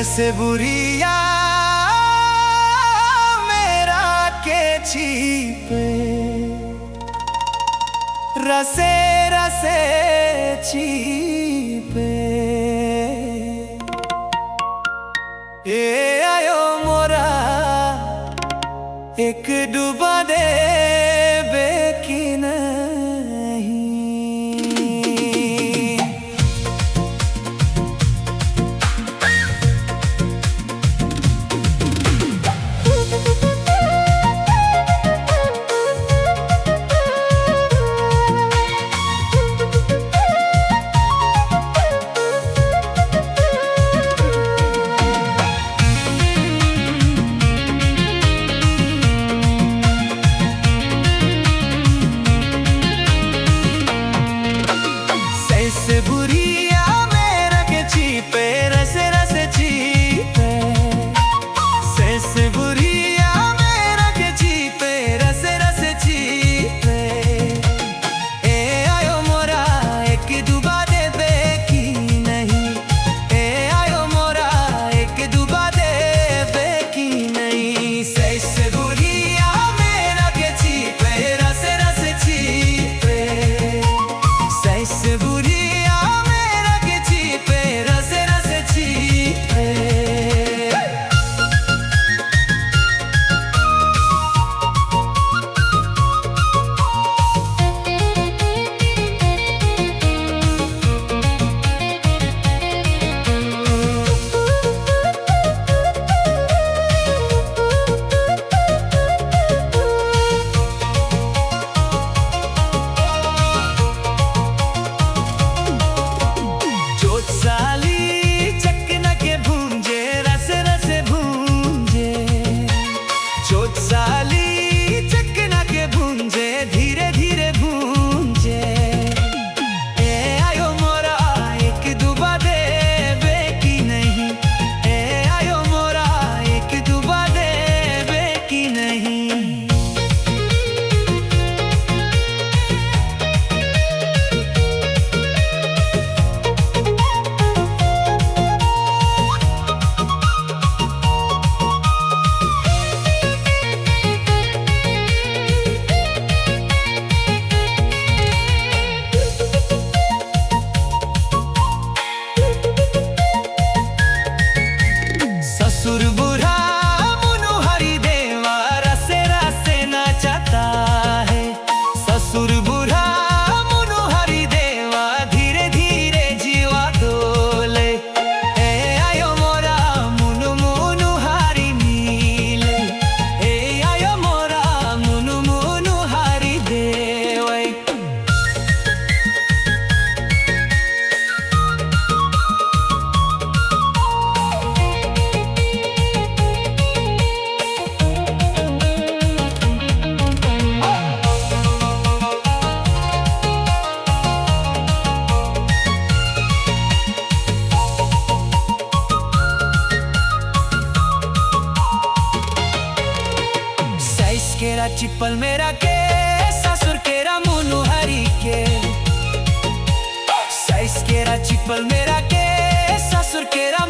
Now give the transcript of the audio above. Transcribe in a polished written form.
से बुरिया मेरा के छीपे रसे रसे छीपे ए आयो मोरा एक डूबा दे बेकी नहीं। से बुरिया मेरा के छीपे रसे रसे छीपे से बुरिया मेरा के छीपे रसे रसे छीपे ए आयो मोरा एक डूबा दे बेकी नहीं। ए आयो मोरा एक डूबा दे बेकी नहीं। से बुरिया मेरा के छीपे रसे रसे छीपे से बुरी साली चकना के भूंजे धीरे धीरे भूंजे ए आयो मोरा एक डूबा दे बेकी नहीं। ए आयो मोरा एक डूबा दे बेकी नहीं। ससुर बुढ़ा मुनु हरि देवा रसे रसे नाचता है। ससुर बुढ़ा मुनु हरि देवा धीरे धीरे जीवा डोले ए आयो मोरा मुनु मुनु हरि नीले ए आयो मोरा मुनु मुनु हरि देवा। केरा चिप्पल मेरा के ससुर केरा मुनु हरी के साइस केरा चिप्पल मेरा के ससुर केरा